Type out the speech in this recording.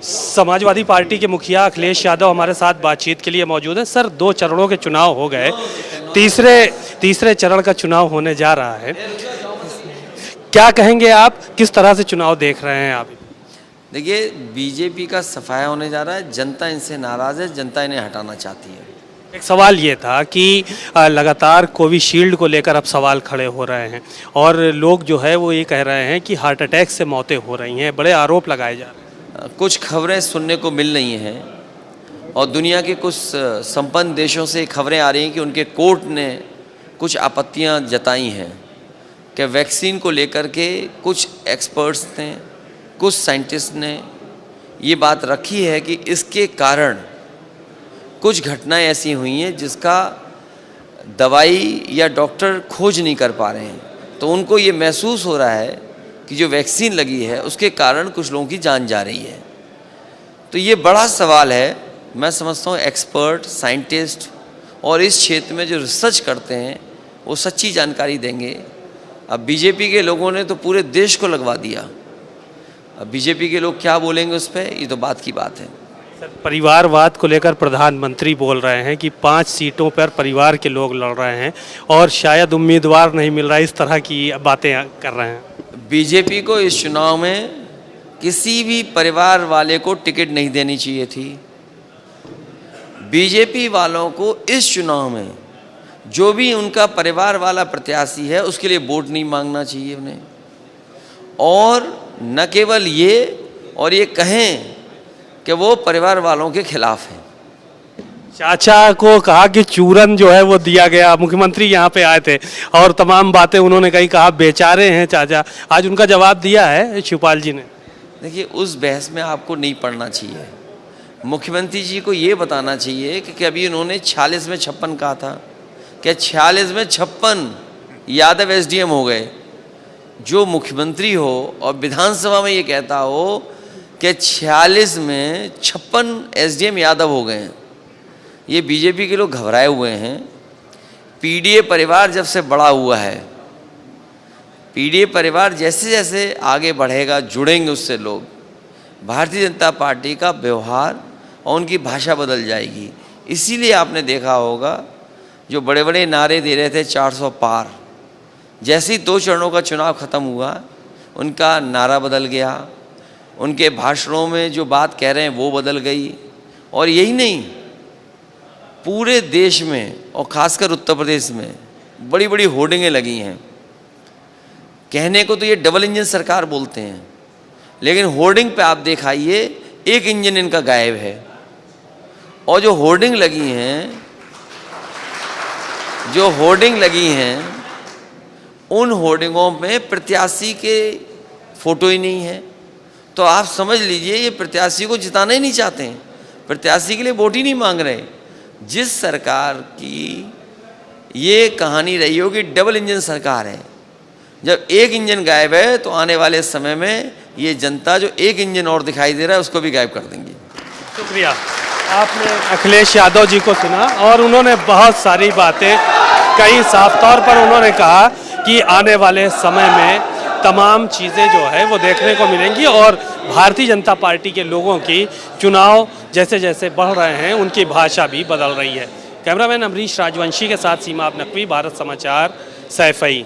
Samajwadi party के मुखिया अखिलेश यादव हमारे साथ बातचीत के लिए मौजूद हैं। सर, 2 चरणों के चुनाव हो गए, तीसरे चरण का चुनाव होने जा रहा है। क्या कहेंगे आप, किस तरह से चुनाव देख रहे हैं आप? देखिए, बीजेपी का सफाया होने जा रहा है। जनता इनसे नाराज़ है, जनता इन्हें हटाना चाहती है। एक सवाल ये था कि लगातार कोविशील्ड को लेकर अब सवाल खड़े हो रहे हैं और लोग जो है वो ये कह रहे हैं कि हार्ट अटैक से मौतें हो रही हैं, बड़े आरोप लगाए जा रहे हैं। कुछ खबरें सुनने को मिल रही हैं और दुनिया के कुछ संपन्न देशों से खबरें आ रही हैं कि उनके कोर्ट ने कुछ आपत्तियां जताई हैं कि वैक्सीन को लेकर के कुछ एक्सपर्ट्स ने, कुछ साइंटिस्ट ने ये बात रखी है कि इसके कारण कुछ घटनाएं ऐसी हुई हैं जिसका दवाई या डॉक्टर खोज नहीं कर पा रहे हैं। तो उनको ये महसूस हो रहा है कि जो वैक्सीन लगी है उसके कारण कुछ लोगों की जान जा रही है। तो ये बड़ा सवाल है। मैं समझता हूँ एक्सपर्ट, साइंटिस्ट और इस क्षेत्र में जो रिसर्च करते हैं वो सच्ची जानकारी देंगे। अब बीजेपी के लोगों ने तो पूरे देश को लगवा दिया। अब बीजेपी के लोग क्या बोलेंगे उस पर, ये तो बात की बात है। परिवारवाद को लेकर प्रधानमंत्री बोल रहे हैं कि 5 सीटों पर परिवार के लोग लड़ रहे हैं और शायद उम्मीदवार नहीं मिल रहा है, इस तरह की बातें कर रहे हैं। बीजेपी को इस चुनाव में किसी भी परिवार वाले को टिकट नहीं देनी चाहिए थी। बीजेपी वालों को इस चुनाव में जो भी उनका परिवार वाला प्रत्याशी है उसके लिए वोट नहीं मांगना चाहिए उन्हें। और न केवल ये, और ये कहें कि वो परिवार वालों के खिलाफ हैं। चाचा को कहा कि चूरन जो है वो दिया गया, मुख्यमंत्री यहाँ पे आए थे और तमाम बातें उन्होंने कहा बेचारे हैं चाचा। आज उनका जवाब दिया है शिवपाल जी ने। देखिए, उस बहस में आपको नहीं पड़ना चाहिए। मुख्यमंत्री जी को ये बताना चाहिए कि अभी उन्होंने 46 में 56 कहा था, क्या 46 में 56 यादव एसडीएम हो गए? जो मुख्यमंत्री हो और विधानसभा में ये कहता हो कि 46 में 56 एसडीएम यादव हो गए हैं, ये बीजेपी के लोग घबराए हुए हैं। पीडीए परिवार जब से बड़ा हुआ है, पीडीए परिवार जैसे जैसे आगे बढ़ेगा, जुड़ेंगे उससे लोग, भारतीय जनता पार्टी का व्यवहार और उनकी भाषा बदल जाएगी। इसीलिए आपने देखा होगा जो बड़े बड़े नारे दे रहे थे 400 पार, जैसे ही 2 चरणों का चुनाव ख़त्म हुआ उनका नारा बदल गया, उनके भाषणों में जो बात कह रहे हैं वो बदल गई। और यही नहीं, पूरे देश में और ख़ासकर उत्तर प्रदेश में बड़ी बड़ी होर्डिंगें लगी हैं। कहने को तो ये डबल इंजन सरकार बोलते हैं, लेकिन होर्डिंग पे आप दिखाइए एक इंजन इनका गायब है। और जो होर्डिंग लगी हैं उन होर्डिंगों में प्रत्याशी के फोटो ही नहीं है। तो आप समझ लीजिए ये प्रत्याशी को जिताना ही नहीं चाहते हैं, प्रत्याशी के लिए वोट ही नहीं मांग रहे। जिस सरकार की ये कहानी रही हो कि डबल इंजन सरकार है, जब एक इंजन गायब है तो आने वाले समय में ये जनता जो एक इंजन और दिखाई दे रहा है उसको भी गायब कर देंगी। शुक्रिया। आपने अखिलेश यादव जी को सुना और उन्होंने बहुत सारी बातें कही। साफ तौर पर उन्होंने कहा कि आने वाले समय में तमाम चीज़ें जो है वो देखने को मिलेंगी और भारतीय जनता पार्टी के लोगों की चुनाव जैसे जैसे बढ़ रहे हैं उनकी भाषा भी बदल रही है। कैमरामैन अमरीश राजवंशी के साथ सीमा नकवी, भारत समाचार, सैफई।